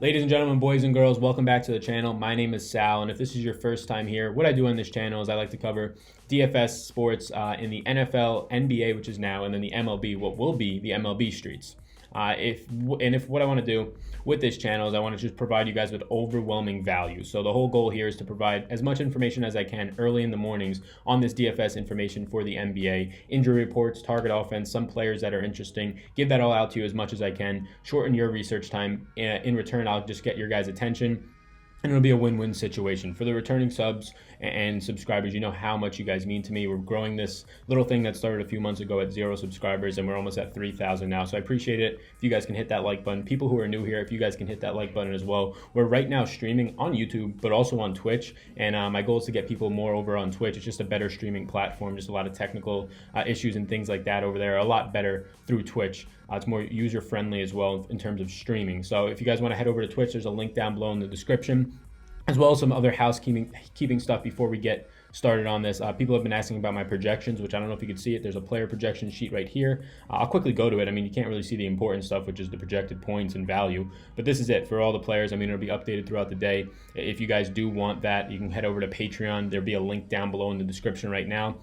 Ladies and gentlemen, boys and girls, welcome back to the channel. My name is Sal, and if this is your first time here, what I do on this channel is I like to cover DFS sports in the NFL, NBA, which is now, and then the MLB, what will be the MLB streets. If what I want to do with this channel is I want to just provide you guys with overwhelming value. So the whole goal here is to provide as much information as I can early in the mornings on this DFS information for the NBA, injury reports, target offense, some players that are interesting. Give that all out to you as much as I can. Shorten your research time. In return, I'll just get your guys' attention. And it'll be a win-win situation. For the returning subs and subscribers, you know how much you guys mean to me. We're growing this little thing that started a few months ago at 0 subscribers, and we're almost at 3,000 now. So I appreciate it if you guys can hit that like button. People who are new here, if you guys can hit that like button as well. We're right now streaming on YouTube, but also on Twitch. And my goal is to get people more over on Twitch. It's just a better streaming platform. Just a lot of technical issues and things like that over there are a lot better through Twitch. It's more user-friendly as well in terms of streaming. So if you guys want to head over to Twitch, there's a link down below in the description, as well as some other housekeeping stuff before we get started on this. People have been asking about my projections, which I don't know if you can see it. There's a player projection sheet right here. I'll quickly go to it. I mean, you can't really see the important stuff, which is the projected points and value, but this is it for all the players. I mean, it'll be updated throughout the day. If you guys do want that, you can head over to Patreon. There'll be a link down below in the description right now.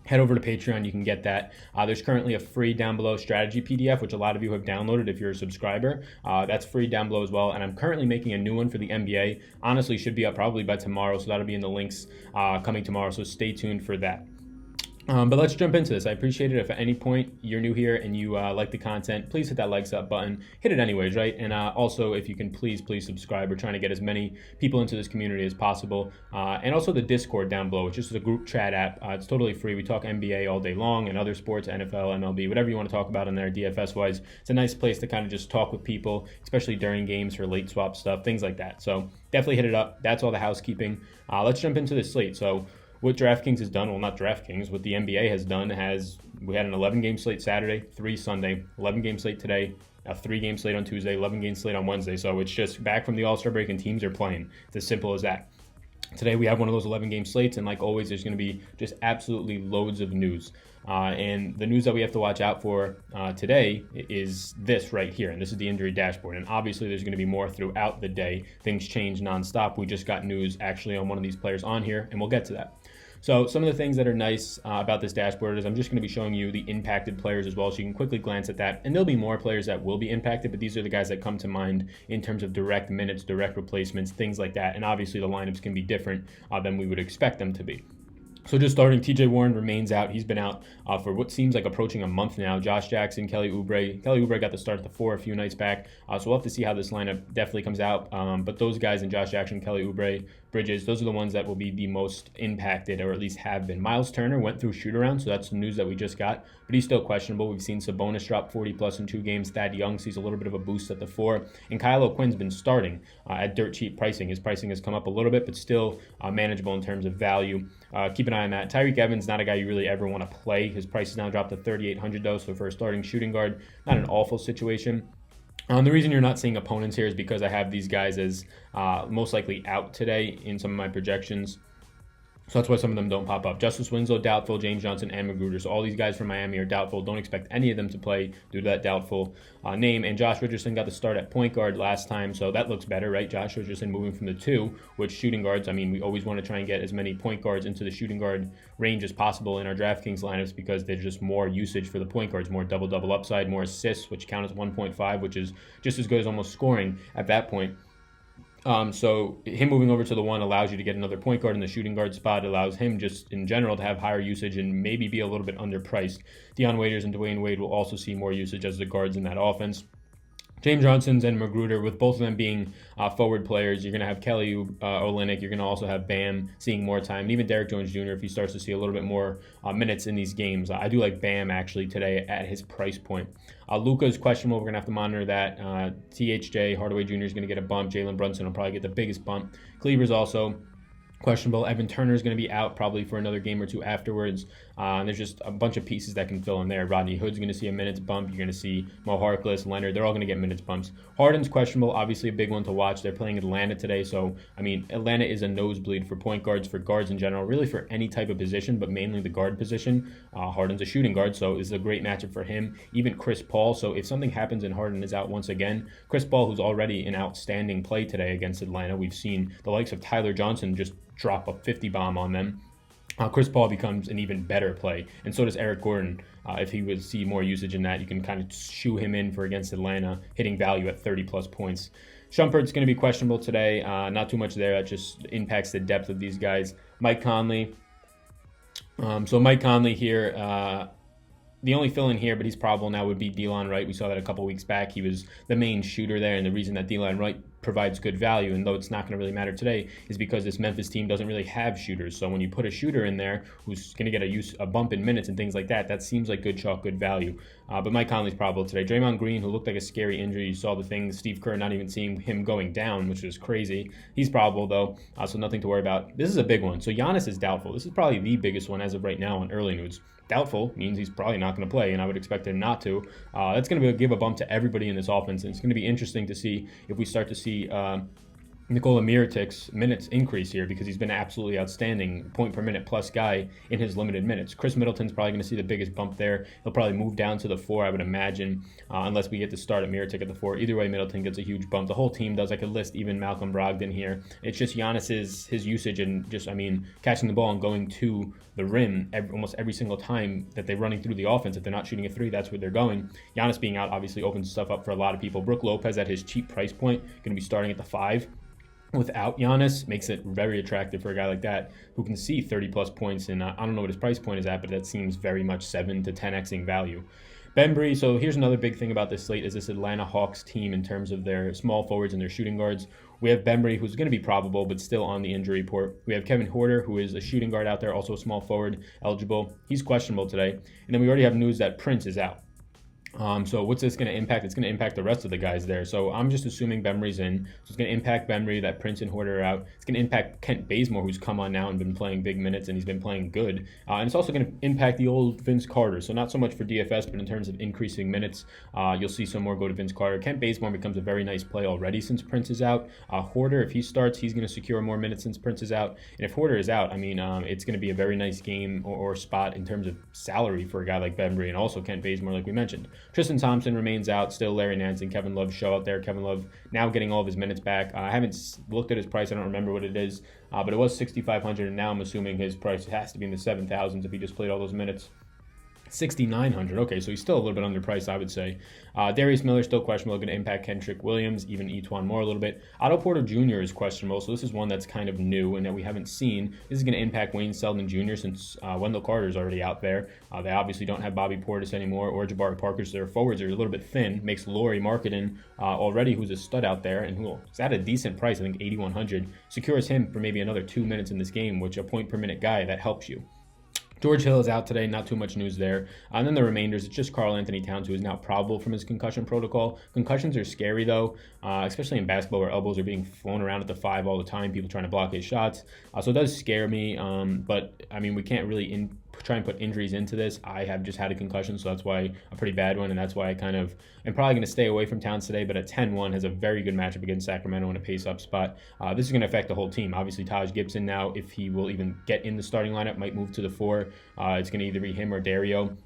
Head over to Patreon, you can get that. There's currently a free down below strategy PDF, which a lot of you have downloaded if you're a subscriber. That's free down below as well. And I'm currently making a new one for the NBA. Honestly, should be up probably by tomorrow, so that'll be in the links coming tomorrow, so stay tuned for that. But let's jump into this. I appreciate it. If at any point you're new here and you like the content, please hit that likes up button. Hit it anyways, right? And also, if you can please subscribe. We're trying to get as many people into this community as possible. And also the Discord down below, which is a group chat app. It's totally free. We talk NBA all day long and other sports, NFL, MLB, whatever you want to talk about in there DFS-wise. It's a nice place to kind of just talk with people, especially during games for late swap stuff, things like that. So definitely hit it up. That's all the housekeeping. Let's jump into this slate. So what Draftkings has done, well, not Draftkings, what the NBA has done we had an 11-game slate Saturday, 3 Sunday, 11-game slate today, a 3-game slate on Tuesday, 11-game slate on Wednesday. So it's just back from the All-Star break and teams are playing. It's as simple as that. Today we have one of those 11-game slates, and like always, there's going to be just absolutely loads of news. And the news that we have to watch out for today is this right here, and this is the injury dashboard. And obviously, there's going to be more throughout the day. Things change nonstop. We just got news actually on one of these players on here, and we'll get to that. So some of the things that are nice about this dashboard is I'm just going to be showing you the impacted players as well, so you can quickly glance at that. And there'll be more players that will be impacted, but these are the guys that come to mind in terms of direct minutes, direct replacements, things like that. And obviously the lineups can be different than we would expect them to be. So just starting, TJ Warren remains out. He's been out for what seems like approaching a month now. Josh Jackson, Kelly Oubre. Kelly Oubre got the start at the 4 a few nights back. So we'll have to see how this lineup definitely comes out. But those guys in Josh Jackson, Kelly Oubre, Bridges, those are the ones that will be the most impacted, or at least have been. Miles Turner went through shoot-around, so that's the news that we just got. But he's still questionable. We've seen Sabonis drop 40-plus in 2 games. Thad Young sees a little bit of a boost at the 4. And Kyle O'Quinn's been starting at dirt cheap pricing. His pricing has come up a little bit, but still manageable in terms of value. Keep an eye on that. Tyreek Evans, not a guy you really ever want to play. His price is now dropped to $3,800 though, so for a starting shooting guard, not an awful situation. The reason you're not seeing opponents here is because I have these guys as most likely out today in some of my projections. So that's why some of them don't pop up. Justice Winslow, doubtful. James Johnson, and Magruder. So all these guys from Miami are doubtful. Don't expect any of them to play due to that doubtful name. And Josh Richardson got the start at point guard last time, so that looks better, right? Josh Richardson moving from the 2, which shooting guards, I mean, we always want to try and get as many point guards into the shooting guard range as possible in our DraftKings lineups because there's just more usage for the point guards, more double-double upside, more assists, which count as 1.5, which is just as good as almost scoring at that point. So him moving over to the 1 allows you to get another point guard in the shooting guard spot. It allows him just in general to have higher usage and maybe be a little bit underpriced. Deion Waiters and Dwayne Wade will also see more usage as the guards in that offense. James Johnson's and Magruder, with both of them being forward players, you're going to have Kelly Olynyk. You're going to also have Bam seeing more time. And even Derrick Jones Jr., if he starts to see a little bit more minutes in these games. I do like Bam, actually, today at his price point. Luka is questionable. We're going to have to monitor that. THJ, Hardaway Jr. is going to get a bump. Jalen Brunson will probably get the biggest bump. Kleber's also questionable. Evan Turner is going to be out probably for another game or two afterwards. And there's just a bunch of pieces that can fill in there. Rodney Hood's going to see a minutes bump. You're going to see Mo Harkless, Leonard. They're all going to get minutes bumps. Harden's questionable, obviously a big one to watch. They're playing Atlanta today. So, I mean, Atlanta is a nosebleed for point guards, for guards in general, really for any type of position, but mainly the guard position. Harden's a shooting guard, so it's a great matchup for him. Even Chris Paul. So if something happens and Harden is out once again, Chris Paul, who's already in outstanding play today against Atlanta, we've seen the likes of Tyler Johnson just drop a 50 bomb on them. Chris Paul becomes an even better play, and so does Eric Gordon. If he would see more usage in that, you can kind of shoe him in for against Atlanta, hitting value at 30-plus points. Shumpert's going to be questionable today. Not too much there. That just impacts the depth of these guys. Mike Conley. So Mike Conley here, the only fill-in here, but he's probable now, would be Delon Wright. We saw that a couple weeks back. He was the main shooter there, and the reason that Delon Wright provides good value, and though it's not going to really matter today, is because this Memphis team doesn't really have shooters. So when you put a shooter in there who's going to get a bump in minutes and things like that, that seems like good chalk, good value. But Mike Conley's probable today. Draymond Green, who looked like a scary injury, you saw the things, Steve Kerr not even seeing him going down, which is crazy. He's probable, though, so nothing to worry about. This is a big one. So Giannis is doubtful. This is probably the biggest one as of right now on early news. Doubtful means he's probably not going to play, and I would expect him not to. That's going to give a bump to everybody in this offense, and it's going to be interesting to see if we start to see Nikola Mirotic's minutes increase here, because he's been absolutely outstanding, point per minute plus guy in his limited minutes. Chris Middleton's probably going to see the biggest bump there. He'll probably move down to the 4, I would imagine, unless we get to start at Mirotic at the 4. Either way, Middleton gets a huge bump. The whole team does. I could list even Malcolm Brogdon here. It's just Giannis's his usage and just, I mean, catching the ball and going to the rim almost every single time that they're running through the offense. If they're not shooting a 3, that's where they're going. Giannis being out obviously opens stuff up for a lot of people. Brook Lopez at his cheap price point, going to be starting at the 5. Without Giannis, makes it very attractive for a guy like that who can see 30-plus points, and I don't know what his price point is at, but that seems very much 7 to 10xing value. Bembry, so here's another big thing about this slate is this Atlanta Hawks team in terms of their small forwards and their shooting guards. We have Bembry, who's going to be probable, but still on the injury report. We have Kevin Huerter, who is a shooting guard out there, also a small forward, eligible. He's questionable today. And then we already have news that Prince is out. So what's this going to impact? It's going to impact the rest of the guys there. So I'm just assuming Bembry's in. So it's going to impact Bembry, that Prince and Huerter are out. It's going to impact Kent Bazemore, who's come on now and been playing big minutes, and he's been playing good. And it's also going to impact the old Vince Carter. So not so much for DFS, but in terms of increasing minutes, you'll see some more go to Vince Carter. Kent Bazemore becomes a very nice play already since Prince is out. Huerter, if he starts, he's going to secure more minutes since Prince is out. And if Huerter is out, I mean, it's going to be a very nice game or spot in terms of salary for a guy like Bembry, and also Kent Bazemore, like we mentioned. Tristan Thompson remains out. Still Larry Nance and Kevin Love show out there. Kevin Love now getting all of his minutes back. I haven't looked at his price. I don't remember what it is, but it was $6,500, and now I'm assuming his price has to be in the 7,000s if he just played all those minutes. $6,900. Okay, so he's still a little bit underpriced, I would say. Darius Miller still questionable, going to impact Kendrick Williams, even Etuan Moore a little bit. Otto Porter Jr. is questionable, so this is one that's kind of new and that we haven't seen. This is going to impact Wayne Selden Jr. since Wendell Carter's already out there. They obviously don't have Bobby Portis anymore or Jabari Parker, so their forwards are a little bit thin. Makes Lauri Markkanen already, who's a stud out there and who's at a decent price, I think $8,100, secures him for maybe another 2 minutes in this game, which a point per minute guy, that helps you. George Hill is out today, not too much news there. And then the remainders, it's just Karl Anthony Towns, who is now probable from his concussion protocol. Concussions are scary, though, especially in basketball where elbows are being flown around at the 5 all the time, people trying to block his shots. So it does scare me, but, I mean, we can't really try and put injuries into this. I have just had a concussion, so that's why a pretty bad one, and that's why I kind of am probably going to stay away from Towns today, but at 10-1 has a very good matchup against Sacramento in a pace-up spot. This is going to affect the whole team. Obviously, Taj Gibson now, if he will even get in the starting lineup, might move to the 4. It's going to either be him or Dario.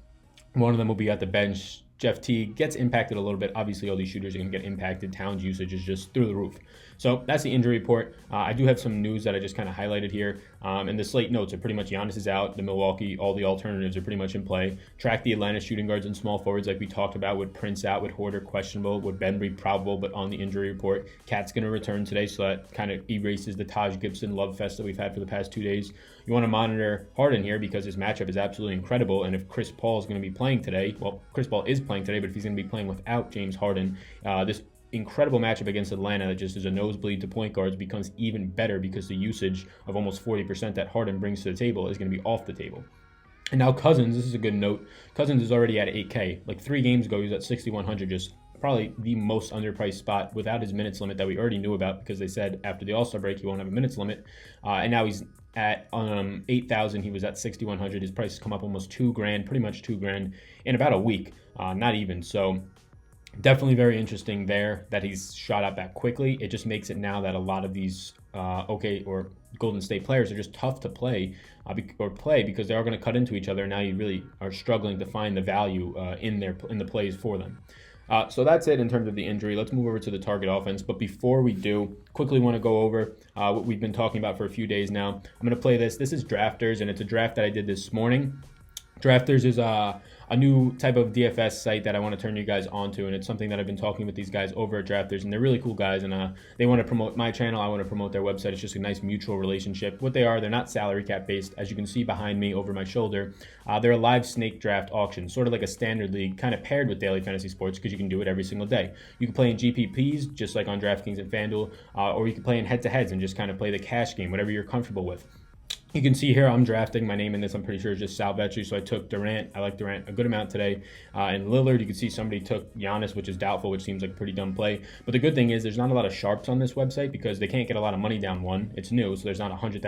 One of them will be at the bench. Jeff Teague gets impacted a little bit. Obviously, all these shooters are going to get impacted. Towns' usage is just through the roof. So that's the injury report. I do have some news that I just kind of highlighted here. And the slate notes are pretty much Giannis is out. The Milwaukee, all the alternatives are pretty much in play. Track the Atlanta shooting guards and small forwards like we talked about, with Prince out, with Huerter questionable, with Bembry probable but on the injury report. Cat's going to return today, so that kind of erases the Taj Gibson love fest that we've had for the past 2 days. You want to monitor Harden here because his matchup is absolutely incredible. And if Chris Paul is going to be playing today, well, Chris Paul is playing today, but if he's going to be playing without James Harden, this incredible matchup against Atlanta that just is a nosebleed to point guards becomes even better because the usage of almost 40% that Harden brings to the table is going to be off the table. And now Cousins, this is a good note. Cousins is already at 8K. Like 3 games ago, he was at 6,100, just probably the most underpriced spot without his minutes limit that we already knew about because they said after the All-Star break he won't have a minutes limit. And now he's at 8,000. He was at 6,100. His price has come up almost $2,000, pretty much $2,000 in about a week, not even. So definitely very interesting there that he's shot up that quickly. It just makes it now that a lot of these or Golden State players are just tough to play because they are going to cut into each other. Now you really are struggling to find the value in the plays for them. So that's it in terms of the injury. Let's move over to the target offense. But before we do, quickly want to go over what we've been talking about for a few days now. I'm going to play this. This is Drafters, and it's a draft that I did this morning. Drafters is a new type of DFS site that I want to turn you guys onto, and it's something that I've been talking with these guys over at Drafters, and they're really cool guys, and they want to promote my channel. I want to promote their website. It's just a nice mutual relationship. What they are, they're not salary cap based. As you can see behind me over my shoulder, they're a live snake draft auction, sort of like a standard league, kind of paired with daily fantasy sports because you can do it every single day. You can play in GPPs, just like on Draftkings and FanDuel, or you can play in head-to-heads and just kind of play the cash game, whatever you're comfortable with. You can see here I'm drafting. My name in this, I'm pretty sure, is just Sal Vetri. So I took Durant. I like Durant a good amount today. And Lillard, you can see somebody took Giannis, which is doubtful, which seems like a pretty dumb play. But the good thing is there's not a lot of sharps on this website because they can't get a lot of money down one. It's new, so there's not $100,000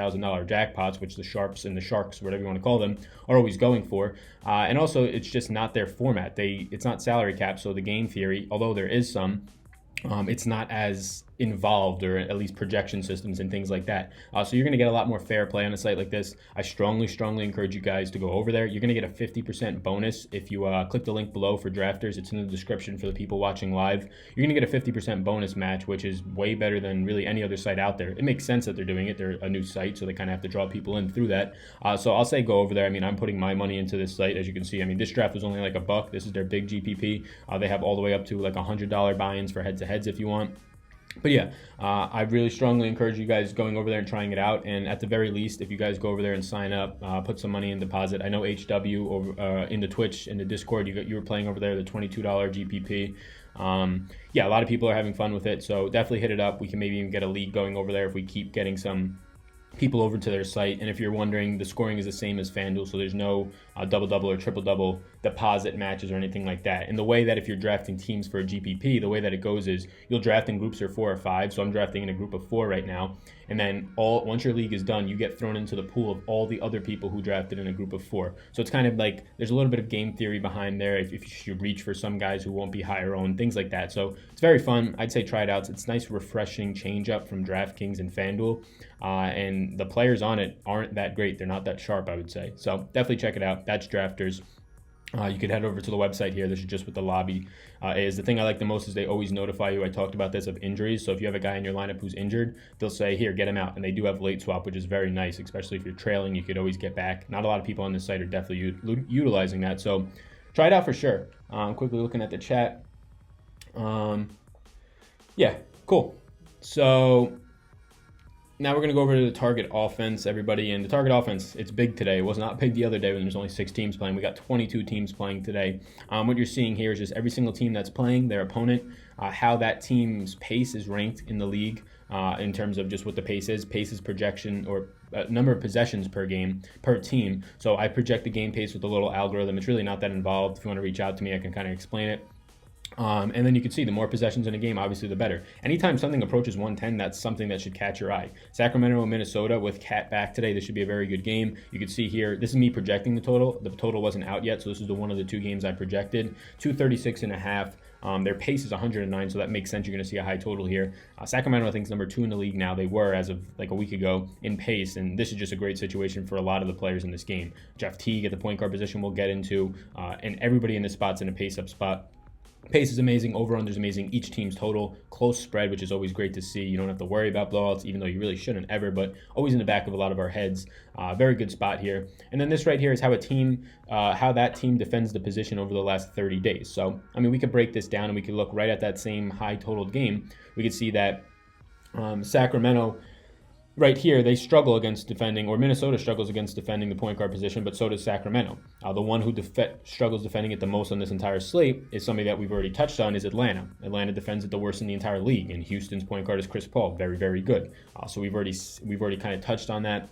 jackpots, which the sharps and the sharks, whatever you want to call them, are always going for. And also, it's just not their format. It's not salary cap, so the game theory, although there is some, it's not as involved, or at least projection systems and things like that. So you're going to get a lot more fair play on a site like this. I strongly encourage you guys to go over there. You're going to get a 50% bonus if you click the link below for Drafters. It's in the description for the people watching live. You're going to get a 50% bonus match, which is way better than really any other site out there. It makes sense that they're doing it. They're a new site, so they kind of have to draw people in through that. So I'll say go over there. I mean, I'm putting my money into this site, as you can see. I mean, this draft was only like $1. This is their big GPP. They have all the way up to like $100 buy-ins for head-to-heads if you want. But yeah, I really strongly encourage you guys going over there and trying it out. And at the very least, if you guys go over there and sign up, put some money in deposit. I know HW over in the Twitch, in the Discord, you were playing over there, the $22 GPP. Yeah, a lot of people are having fun with it. So definitely hit it up. We can maybe even get a league going over there if we keep getting some people over to their site. And if you're wondering, the scoring is the same as FanDuel, so there's no double-double or triple-double deposit matches or anything like that. And the way that if you're drafting teams for a GPP, the way that it goes is you'll draft in groups of 4 or 5. So I'm drafting in a group of 4 right now. And then once your league is done, you get thrown into the pool of all the other people who drafted in a group of 4. So it's kind of like there's a little bit of game theory behind there if you should reach for some guys who won't be higher owned, things like that. So it's very fun. I'd say try it out. It's nice, refreshing change up from DraftKings and FanDuel. And the players on it aren't that great. They're not that sharp, I would say. So definitely check it out. That's Drafters. You could head over to the website here. This is just what the lobby is. The thing I like the most is they always notify you. I talked about this, of injuries. So if you have a guy in your lineup who's injured, they'll say, here, get him out. And they do have late swap, which is very nice, especially if you're trailing. You could always get back. Not a lot of people on this site are definitely utilizing that. So try it out for sure. Quickly looking at the chat. Yeah, cool. So now we're going to go over to the target offense, everybody. And the target offense, it's big today. It was not big the other day when there's only 6 teams playing. We got 22 teams playing today. What you're seeing here is just every single team that's playing, their opponent, how that team's pace is ranked in the league in terms of just what the pace is. Pace is projection, or number of possessions per game, per team. So I project the game pace with a little algorithm. It's really not that involved. If you want to reach out to me, I can kind of explain it. And then you can see the more possessions in a game, obviously the better. Anytime something approaches 110, that's something that should catch your eye. Sacramento and Minnesota with Cat back today, this should be a very good game. You can see here, this is me projecting the total. The total wasn't out yet, so this is the one of the 2 games I projected. 236.5. Their pace is 109, so that makes sense. You're going to see a high total here. Sacramento, I think, is number 2 in the league now. They were, as of like a week ago, in pace, and this is just a great situation for a lot of the players in this game. Jeff Teague at the point guard position we'll get into, and everybody in this spot's in a pace-up spot. Pace is amazing. Over-under is amazing. Each team's total. Close spread, which is always great to see. You don't have to worry about blowouts, even though you really shouldn't ever, but always in the back of a lot of our heads. Very good spot here. And then this right here is how how that team defends the position over the last 30 days. So, I mean, we could break this down and we could look right at that same high-totaled game. We could see that Sacramento, right here, they struggle against defending, or Minnesota struggles against defending the point guard position, but so does Sacramento. The one who struggles defending it the most on this entire slate is somebody that we've already touched on, is Atlanta. Atlanta defends it the worst in the entire league, and Houston's point guard is Chris Paul. Very, very good. So we've already kind of touched on that.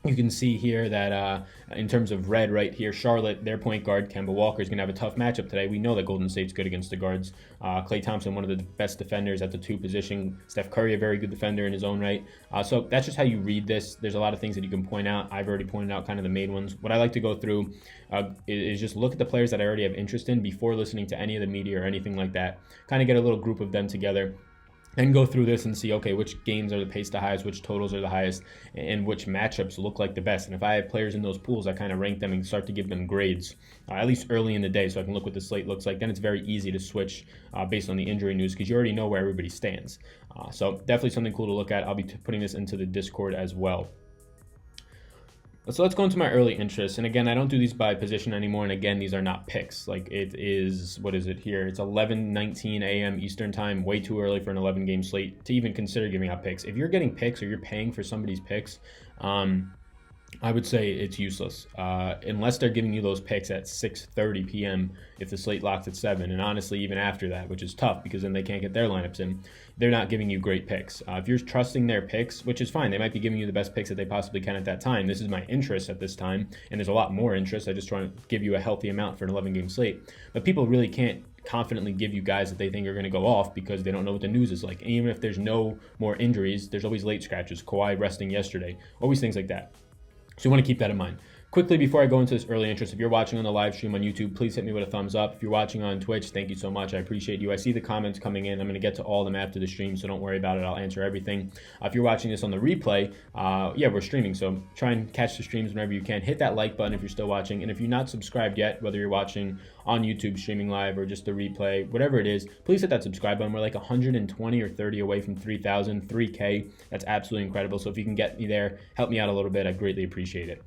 You can see here that in terms of red right here, Charlotte, their point guard, Kemba Walker, is going to have a tough matchup today. We know that Golden State's good against the guards. Klay Thompson, one of the best defenders at the 2 position. Steph Curry, a very good defender in his own right. So that's just how you read this. There's a lot of things that you can point out. I've already pointed out kind of the main ones. What I like to go through is just look at the players that I already have interest in before listening to any of the media or anything like that. Kind of get a little group of them together and go through this and see, okay, which games are the pace the highest, which totals are the highest, and which matchups look like the best. And if I have players in those pools, I kind of rank them and start to give them grades, at least early in the day, so I can look what the slate looks like. Then it's very easy to switch based on the injury news because you already know where everybody stands. So definitely something cool to look at. I'll be putting this into the Discord as well. So let's go into my early interests. And again, I don't do these by position anymore. And again, these are not picks. Like it is, what is it here? It's 11:19 a.m. Eastern time, way too early for an 11-game slate to even consider giving out picks. If you're getting picks or you're paying for somebody's picks, I would say it's useless unless they're giving you those picks at 6:30 p.m. if the slate locks at 7. And honestly, even after that, which is tough because then they can't get their lineups in, they're not giving you great picks. If you're trusting their picks, which is fine, they might be giving you the best picks that they possibly can at that time. This is my interest at this time, and there's a lot more interest. I just try to give you a healthy amount for an 11-game slate. But people really can't confidently give you guys that they think are going to go off because they don't know what the news is like. And even if there's no more injuries, there's always late scratches. Kawhi resting yesterday, always things like that. So you want to keep that in mind. Quickly, before I go into this early interest, if you're watching on the live stream on YouTube, please hit me with a thumbs up. If you're watching on Twitch, thank you so much. I appreciate you. I see the comments coming in. I'm going to get to all of them after the stream, so don't worry about it. I'll answer everything. If you're watching this on the replay, yeah, we're streaming, so try and catch the streams whenever you can. Hit that like button if you're still watching. And if you're not subscribed yet, whether you're watching on YouTube streaming live or just the replay, whatever it is, please hit that subscribe button. We're like 120 or 30 away from 3,000, 3K. That's absolutely incredible. So if you can get me there, help me out a little bit. I greatly appreciate it.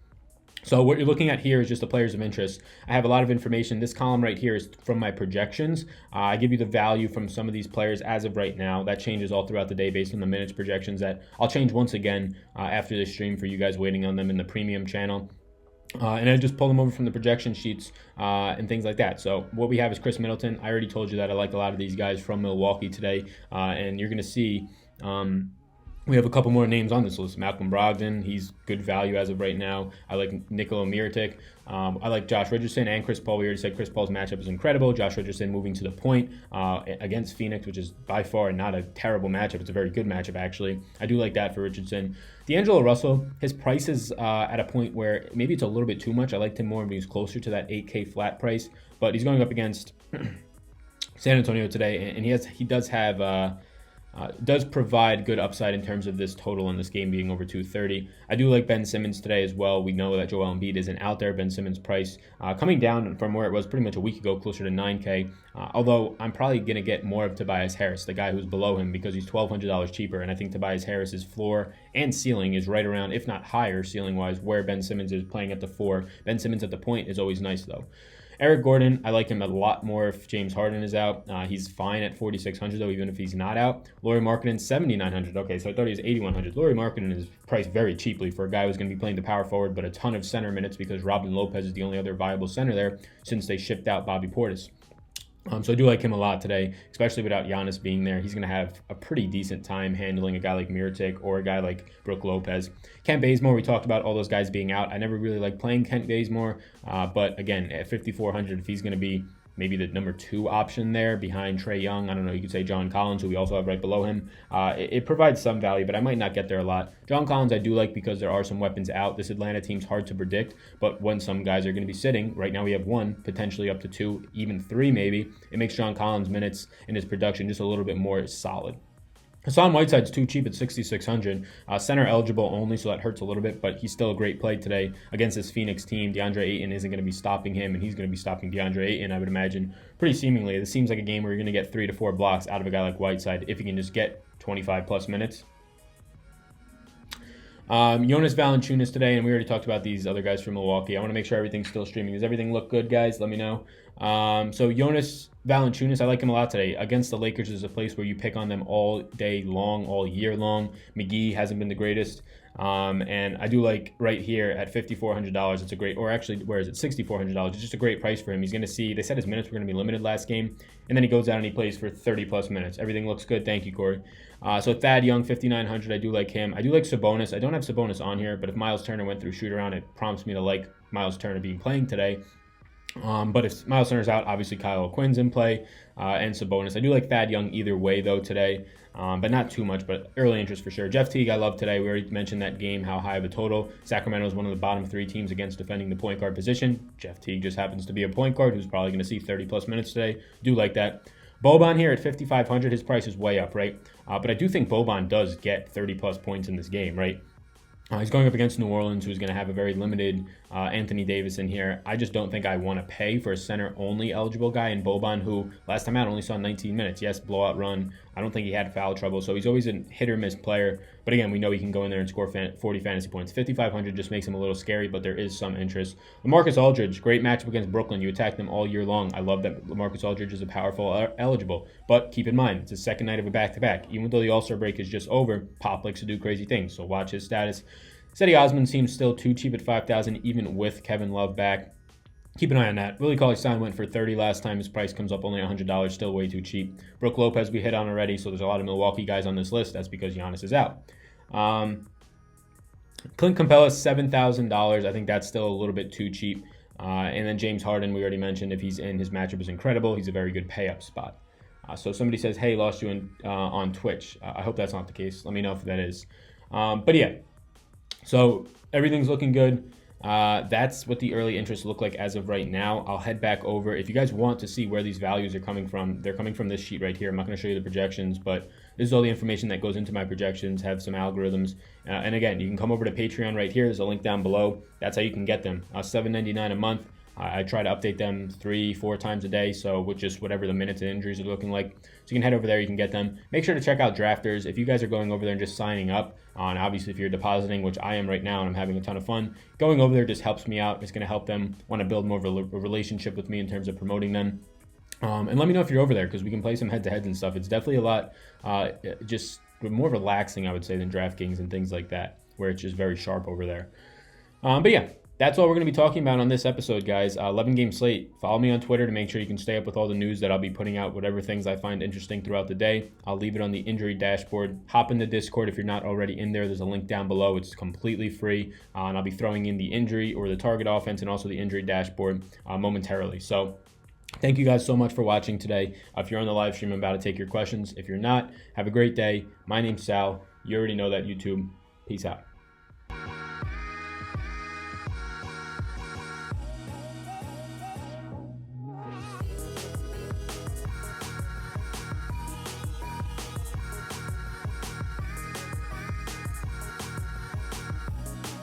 So what you're looking at here is just the players of interest. I have a lot of information. This column right here is from my projections. I give you the value from some of these players as of right now. That changes all throughout the day based on the minutes projections that I'll change once again after this stream for you guys waiting on them in the premium channel. And I just pull them over from the projection sheets and things like that. So what we have is Chris Middleton. I already told you that I like a lot of these guys from Milwaukee today. And you're going to see... we have a couple more names on this list. Malcolm Brogdon, he's good value as of right now. I like Nikola Mirotic. I like Josh Richardson and Chris Paul. We already said Chris Paul's matchup is incredible. Josh Richardson moving to the point against Phoenix, which is by far not a terrible matchup. It's a very good matchup, actually. I do like that for Richardson. D'Angelo Russell, his price is at a point where maybe it's a little bit too much. I liked him more when he was closer to that 8K flat price, but he's going up against San Antonio today, and he does have... does provide good upside in terms of this total in this game being over 230. I do like Ben Simmons today as well. We know that Joel Embiid isn't out there. Ben Simmons' price coming down from where it was pretty much a week ago, closer to 9K. Although I'm probably going to get more of Tobias Harris, the guy who's below him, because he's $1,200 cheaper. And I think Tobias Harris's floor and ceiling is right around, if not higher ceiling-wise, where Ben Simmons is playing at the 4. Ben Simmons at the point is always nice, though. Eric Gordon, I like him a lot more if James Harden is out. He's fine at 4,600 though, even if he's not out. Lauri Markkanen, 7,900. Okay, so I thought he was 8,100. Lauri Markkanen is priced very cheaply for a guy who's going to be playing the power forward, but a ton of center minutes because Robin Lopez is the only other viable center there since they shipped out Bobby Portis. So I do like him a lot today, especially without Giannis being there. He's going to have a pretty decent time handling a guy like Mirotic or a guy like Brook Lopez. Kent Bazemore, we talked about all those guys being out. I never really liked playing Kent Bazemore, but again, at 5,400, if he's going to be maybe the number 2 option there behind Trae Young. I don't know, you could say John Collins, who we also have right below him. It provides some value, but I might not get there a lot. John Collins I do like because there are some weapons out. This Atlanta team's hard to predict, but when some guys are going to be sitting, right now we have 1, potentially up to 2, even 3 maybe, it makes John Collins' minutes and his production just a little bit more solid. Hassan Whiteside's too cheap at 6,600. Center eligible only, so that hurts a little bit, but he's still a great play today against this Phoenix team. DeAndre Ayton isn't going to be stopping him, and he's going to be stopping DeAndre Ayton, I would imagine, pretty seemingly. This seems like a game where you're going to get 3 to 4 blocks out of a guy like Whiteside if he can just get 25-plus minutes. Jonas Valanciunas today, and we already talked about these other guys from Milwaukee. I want to make sure everything's still streaming. Does everything look good, guys? Let me know. So Jonas Valanciunas, I like him a lot today. Against the Lakers is a place where you pick on them all day long, all year long. McGee hasn't been the greatest. And I do like right here at $5,400. It's a great, or actually, where is it? $6,400. It's just a great price for him. He's going to see, they said his minutes were going to be limited last game, and then he goes out and he plays for 30 plus minutes. Everything looks good. Thank you, Corey. So Thad Young, 5,900. I do like him. I do like Sabonis. I don't have Sabonis on here, but if Miles Turner went through shoot around, it prompts me to like Miles Turner being playing today. But if Miles Turner's out, obviously Kyle Quinn's in play, and Sabonis. I do like Thad Young either way, though, today, but not too much, but early interest for sure. Jeff Teague, I love today. We already mentioned that game, how high of a total. Sacramento is one of the bottom 3 teams against defending the point guard position. Jeff Teague just happens to be a point guard who's probably going to see 30-plus minutes today. Do like that. Boban here at 5,500. His price is way up, right? But I do think Boban does get 30-plus points in this game, right? He's going up against New Orleans, who's going to have a very limited Anthony Davis in here. I just don't think I want to pay for a center-only eligible guy in Boban, who last time out only saw 19 minutes. Yes, blowout run. I don't think he had foul trouble, so he's always a hit-or-miss player. But again, we know he can go in there and score 40 fantasy points. 5,500 just makes him a little scary, but there is some interest. LaMarcus Aldridge, great matchup against Brooklyn. You attack them all year long. I love that LaMarcus Aldridge is a powerful eligible. But keep in mind, it's his second night of a back-to-back. Even though the All-Star break is just over, Pop likes to do crazy things, so watch his status. Cedi Osman seems still too cheap at 5,000, even with Kevin Love back. Keep an eye on that. Willie Cauley-Stein went for 30 last time. His price comes up only $100, still way too cheap. Brook Lopez we hit on already, so there's a lot of Milwaukee guys on this list. That's because Giannis is out. Clint Capella, $7,000. I think that's still a little bit too cheap. And then James Harden, we already mentioned, if he's in, his matchup is incredible. He's a very good pay-up spot. So somebody says, hey, lost you on Twitch. I hope that's not the case. Let me know if that is. But yeah. So everything's looking good. That's what the early interests look like as of right now. I'll head back over. If you guys want to see where these values are coming from, they're coming from this sheet right here. I'm not going to show you the projections, but this is all the information that goes into my projections, have some algorithms. And again, you can come over to Patreon right here. There's a link down below. That's how you can get them. $7.99 a month. I try to update them 3-4 times a day, so with just whatever the minutes and injuries are looking like. So you can head over there, you can get them. Make sure to check out Drafters. If you guys are going over there and just signing up, and obviously if you're depositing, which I am right now and I'm having a ton of fun, going over there just helps me out. It's going to help them want to build more of a relationship with me in terms of promoting them. And let me know if you're over there, because we can play some head-to-heads and stuff. It's definitely a lot just more relaxing, I would say, than Draftkings and things like that, where it's just very sharp over there. But yeah. That's all we're going to be talking about on this episode, guys. 11-game slate. Follow me on Twitter to make sure you can stay up with all the news that I'll be putting out, whatever things I find interesting throughout the day. I'll leave it on the injury dashboard. Hop in the Discord if you're not already in there. There's a link down below. It's completely free. And I'll be throwing in the injury or the target offense and also the injury dashboard momentarily. So thank you guys so much for watching today. If you're on the live stream, I'm about to take your questions. If you're not, have a great day. My name's Sal. You already know that, YouTube. Peace out.